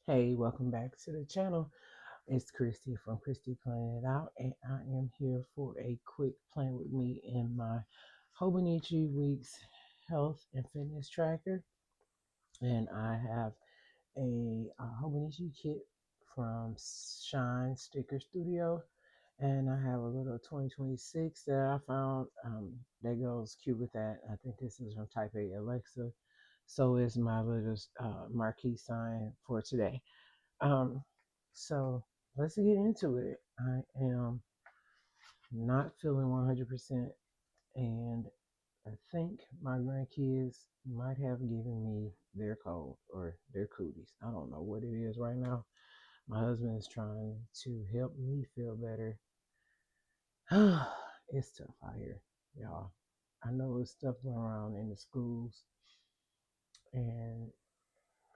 Hey, welcome back to the channel. It's Christy from Christy Playing It Out, and I am here for a quick plan with me in my Hobonichi Weeks health and fitness tracker. And I have a Hobonichi kit from Shine Sticker Studio, and I have a little 2026 that I found that goes cute with that. I think this is from Type A Alexa, so it's my little marquee sign for today. Um, so let's get into it. I am not feeling 100%, and I think my grandkids might have given me their cold or their cooties. I don't know what it is right now. My husband is trying to help me feel better. It's tough out here, y'all. I know it's stuff going around in the schools, and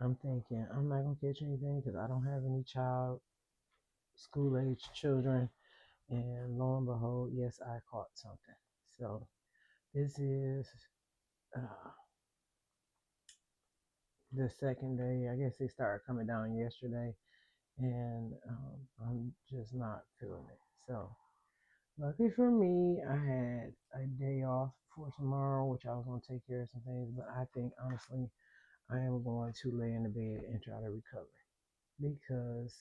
I'm thinking I'm not gonna catch anything because I don't have any child school age children. And lo and behold, yes, I caught something. So this is uh, the second day. I guess they started coming down yesterday, and I'm just not feeling it. So lucky for me, I had a day off for tomorrow, which I was going to take care of some things. But I think honestly, I am going to lay in the bed and try to recover because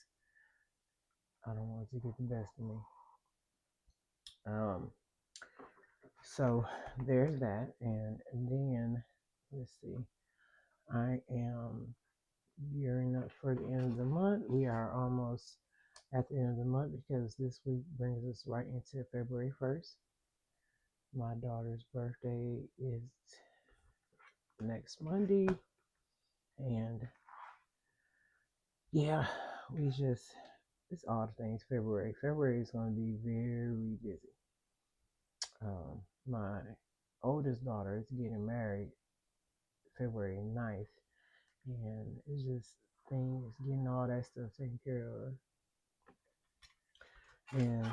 I don't want it to get the best of me. Um, so there's that, and then let's see. I am gearing up for the end of the month. We are almost at the end of the month because this week brings us right into February 1st. My daughter's birthday is next Monday. And yeah, it's all the things February. February is going to be very busy. My oldest daughter is getting married February 9th. And it's just things, getting all that stuff taken care of. And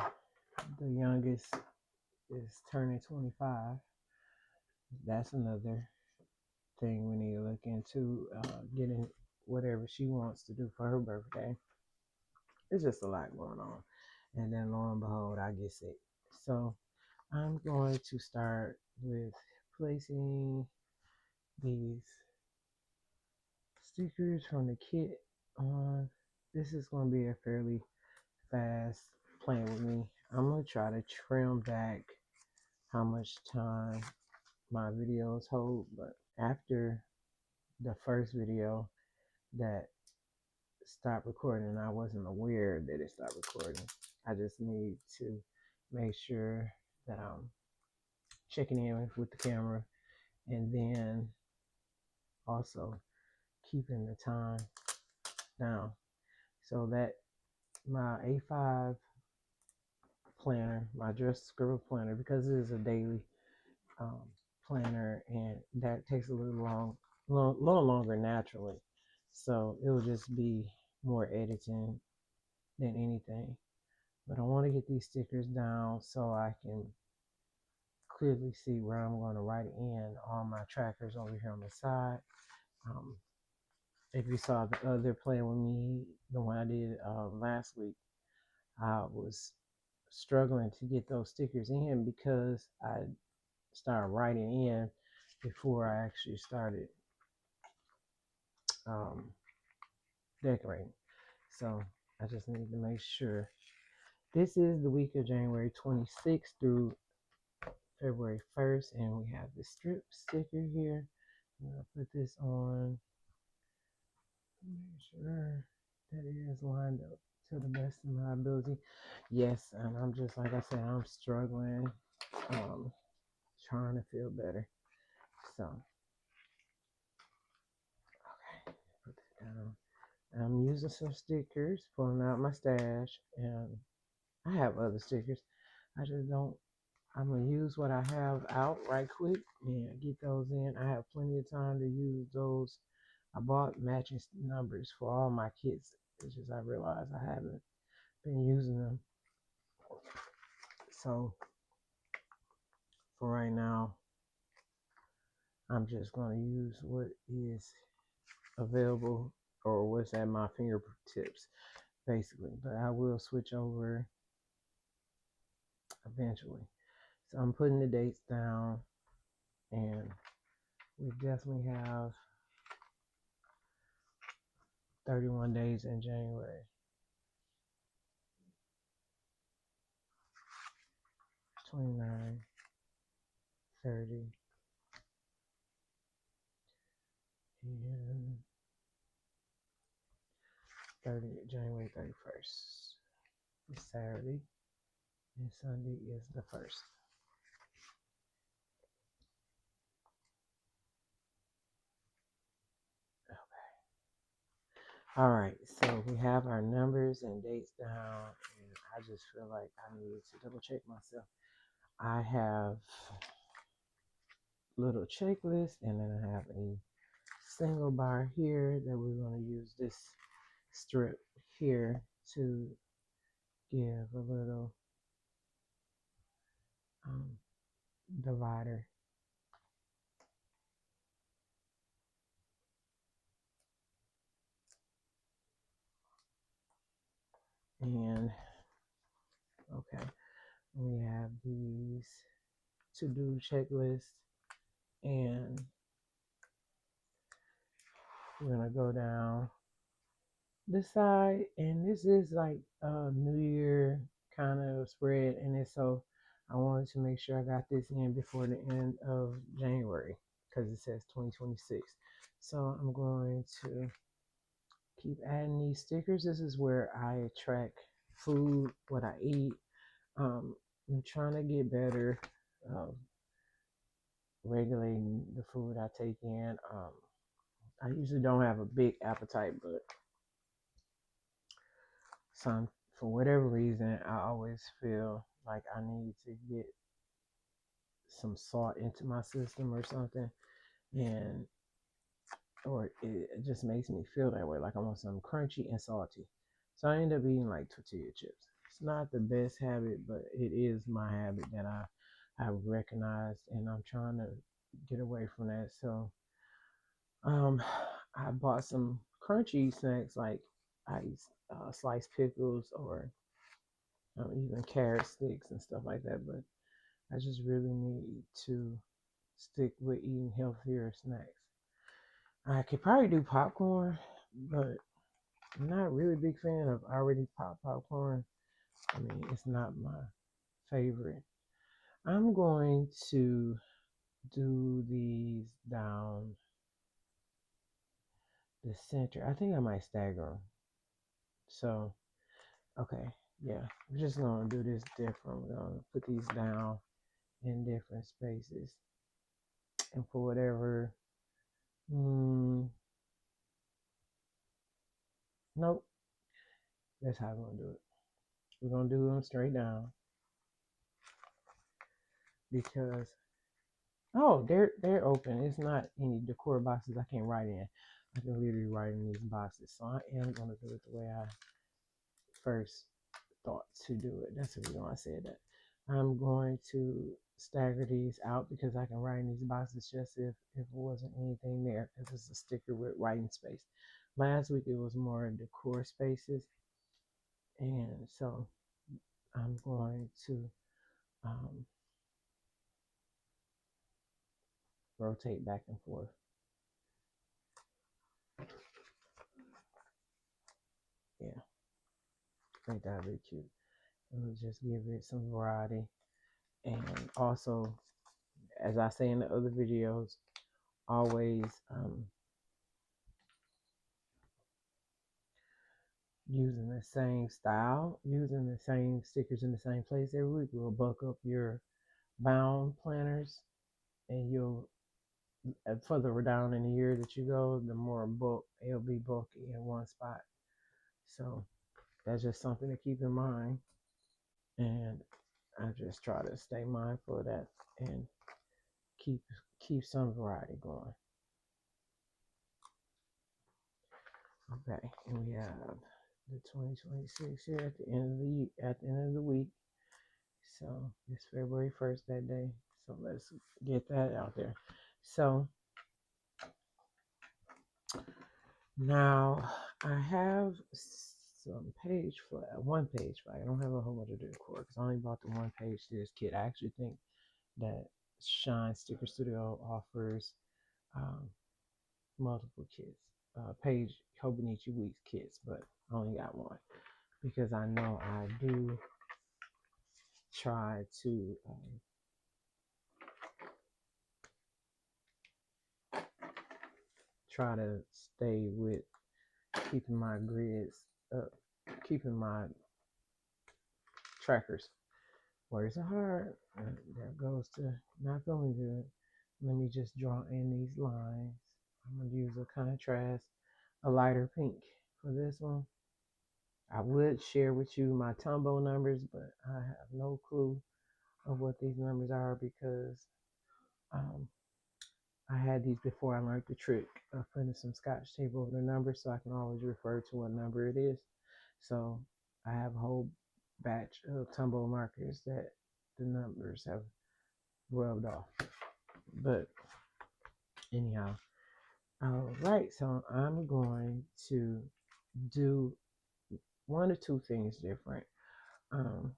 the youngest is turning 25. That's another thing we need to look into, getting whatever she wants to do for her birthday. It's just a lot going on. And then lo and behold, I get sick. So I'm going to start with placing these stickers from the kit on. This is going to be a fairly fast plan with me. I'm going to try to trim back how much time my videos hold, but after the first video that stopped recording, I wasn't aware that it stopped recording. I just need to make sure that I'm checking in with the camera, and then also keeping the time down so that my A5 planner, my dress scribble planner, because it is a daily um, planner, and that takes a little longer naturally. So it will just be more editing than anything. But I want to get these stickers down so I can clearly see where I'm going to write in on my trackers over here on the side. Um, if you saw the other plan with me, the one I did last week, I was struggling to get those stickers in because I started writing in before I actually started um, decorating. So I just need to make sure. This is the week of January 26th through February 1st, and we have the strip sticker here. I'm going to put this on, make sure that it is lined up to the best of my ability. Yes, and I'm just, like I said, I'm struggling, um, trying to feel better. So, okay, put that down. I'm using some stickers, pulling out my stash, and I have other stickers. I just don't. I'm gonna use what I have out right quick and get those in. I have plenty of time to use those. I bought matching numbers for all my kits. It's just I realized I haven't been using them. So for right now, I'm just gonna use what is available or what's at my fingertips, basically. But I will switch over eventually. So I'm putting the dates down, and we definitely have 31 days in January. 29, 30, and 30, January 31st. It's Saturday, and Sunday is the 1st. All right, so we have our numbers and dates down, and I just feel like I need to double check myself. I have little checklist, and then I have a single bar here that we're going to use this strip here to give a little divider. And okay, we have these to-do checklists, and we're gonna go down this side, and this is like a New Year kind of spread, and it's so I wanted to make sure I got this in before the end of January because it says 2026. So I'm going to keep adding these stickers. This is where I track food, what I eat. I'm trying to get better regulating the food I take in. I usually don't have a big appetite, but for whatever reason, I always feel like I need to get some salt into my system or something, and or it just makes me feel that way, like I want something crunchy and salty. So I end up eating like tortilla chips. It's not the best habit, but it is my habit that I have recognized, and I'm trying to get away from that. So I bought some crunchy snacks like ice sliced pickles or even carrot sticks and stuff like that. But I just really need to stick with eating healthier snacks. I could probably do popcorn, but I'm not really a big fan of already popped popcorn. I mean, it's not my favorite. I'm going to do these down the center. I think I might stagger them. So, okay, yeah, I'm just going to do this different. We're going to put these down in different spaces. And for whatever, nope, that's how I'm going to do it. We're going to do them straight down because, oh, they're open. It's not any decor boxes I can't write in. I can literally write in these boxes. So I am going to do it the way I first thought to do it. That's the reason why I said that. I'm going to stagger these out because I can write in these boxes just if it wasn't anything there, because it's a sticker with writing space. Last week it was more decor spaces, and so I'm going to rotate back and forth. Yeah, I think that'd be cute. It'll just give it some variety. And also, as I say in the other videos, always using the same style, using the same stickers in the same place every week will bulk up your bound planners, and you'll further down in the year that you go, the more bulk it'll be bulky in one spot. So that's just something to keep in mind, and I just try to stay mindful of that and keep some variety going. Okay, and we have the 2026 here at the end of the week. So it's February 1st that day. So let's get that out there. So now I have some page flag, one page flag. I don't have a whole bunch of decor because I only bought the one page to this kit. I actually think that Shine Sticker Studio offers um, multiple kits, page Hobonichi Weeks kits, but I only got one because I know I do try to stay with keeping my grids up, keeping my trackers. Words are hard. That goes to not feeling good. Let me just draw in these lines. I'm going to use a contrast, a lighter pink for this one. I would share with you my Tumbo numbers, but I have no clue of what these numbers are because um, I had these before I learned the trick of putting some scotch tape over the numbers so I can always refer to what number it is. So I have a whole batch of Tumbo markers that the numbers have rubbed off. But anyhow, all right, so I'm going to do one or two things different. Um,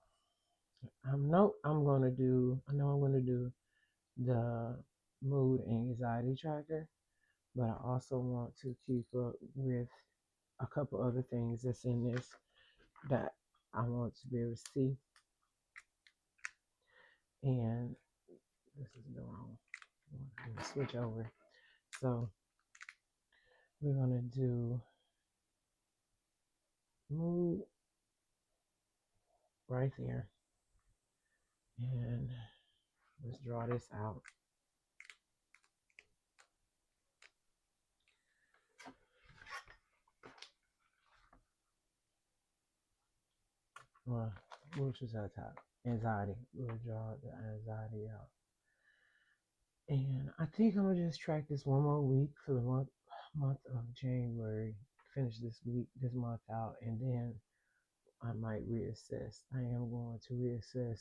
I know I'm gonna do the mood and anxiety tracker, but I also want to keep up with a couple other things that's in this that I want to be able to see. And this is the wrong. I'm gonna switch over. So we're gonna do mood right there, and let's draw this out. Well, which is our top? Anxiety. We'll draw the anxiety out. And I think I'm gonna just track this one more week for the month of January. Finish this month out, and then I might reassess. I am going to reassess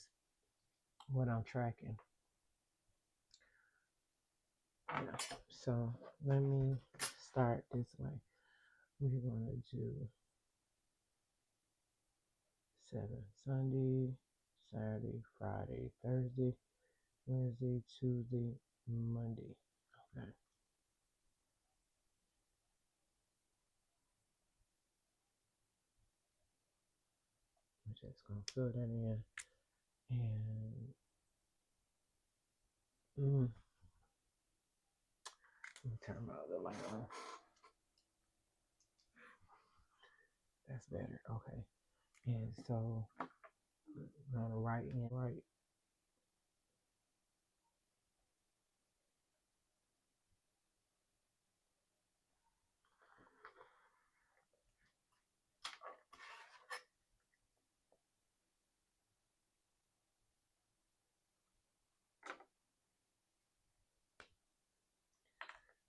what I'm tracking. Yeah. So let me start this way. We're gonna do 7 Sunday, Saturday, Friday, Thursday, Wednesday, Tuesday, Monday. Okay. I'm just gonna fill that in. And let me turn my other light on. That's better. Okay. And so I'm gonna write in right.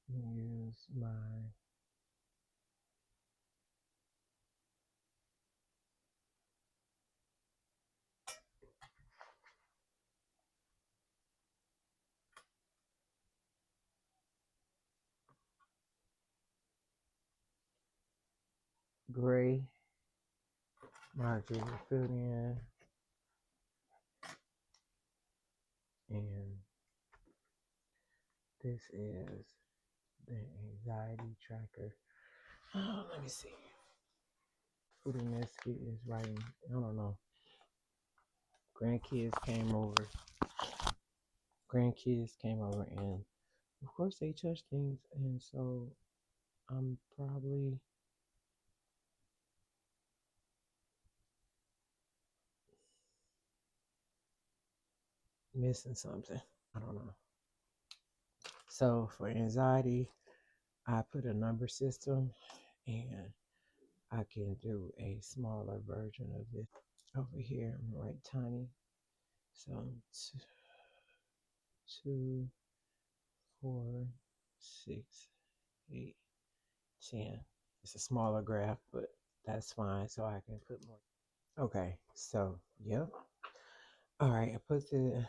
Use my gray marker to fill in, and this is the anxiety tracker. Oh, let me see. Food in this is writing. I don't know. Grandkids came over. Grandkids came over, and of course they touch things, and so I'm probably missing something. I don't know. So for anxiety, I put a number system, and I can do a smaller version of it. Over here, I'm gonna write tiny. So 2, 4, 6, 8, 10. It's a smaller graph, but that's fine. So I can put more. Okay, so yep. All right, I put the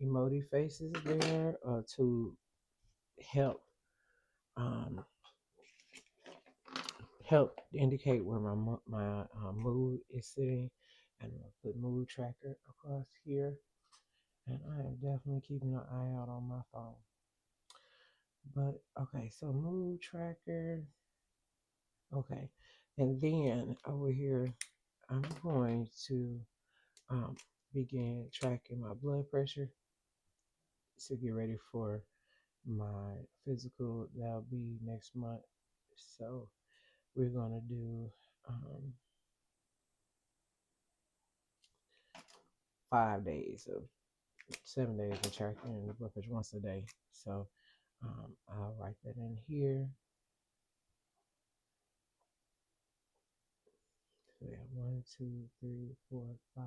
emoji faces there to help um, help indicate where my mood is sitting. And I'm gonna put mood tracker across here. And I am definitely keeping an eye out on my phone. But okay, so mood tracker. Okay, and then over here, I'm going to um, begin tracking my blood pressure to get ready for my physical. That'll be next month. So we're gonna do um, 5 days of 7 days of tracking the blood pressure once a day. So I'll write that in here. So yeah, 1, 2, 3, 4, 5,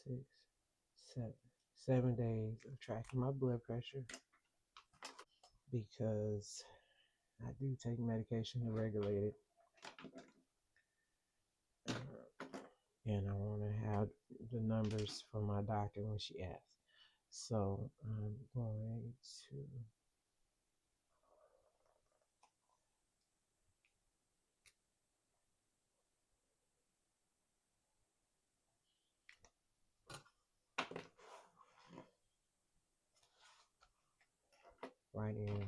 6, 7. 7 days of tracking my blood pressure because I do take medication to regulate it. And I want to have the numbers from my doctor when she asks. So I'm going to write in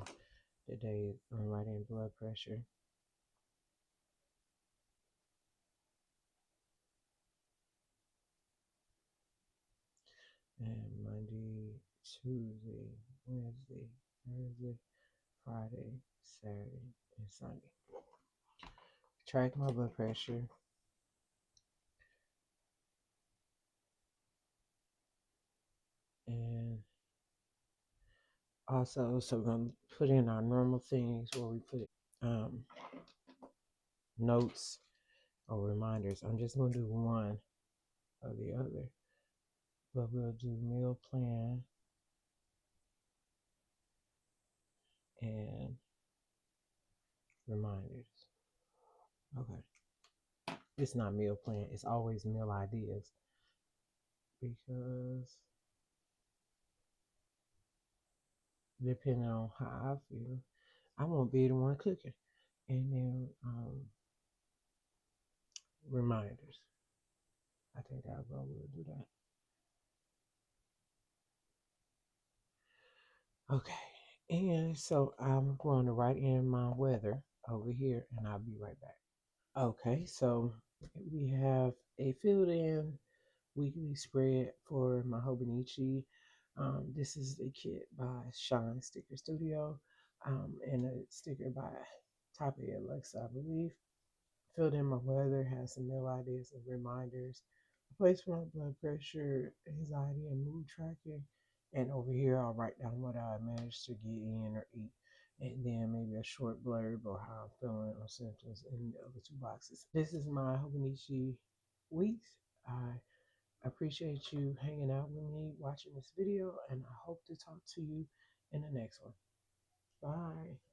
the day, write in blood pressure. And Monday, Tuesday, Wednesday, Thursday, Friday, Saturday, and Sunday. Track my blood pressure. And also, so we're going to put in our normal things where we put um, notes or reminders. I'm just going to do one or the other. But we'll do meal plan and reminders. Okay. It's not meal plan, it's always meal ideas because depending on how I feel, I won't be the one cooking. And then reminders. I think I'll go, we'll do that. Okay. And so I'm going to write in my weather over here and I'll be right back. Okay, so we have a filled in weekly spread for my Hobonichi. This is a kit by Shine Sticker Studio and a sticker by Top of Alexa, I believe. Filled in my weather, has some meal ideas and reminders. A place for my blood pressure, anxiety, and mood tracking. And over here, I'll write down what I managed to get in or eat. And then maybe a short blurb or how I'm feeling or symptoms in the other two boxes. This is my Hobonichi weeks. I appreciate you hanging out with me, watching this video, and I hope to talk to you in the next one. Bye.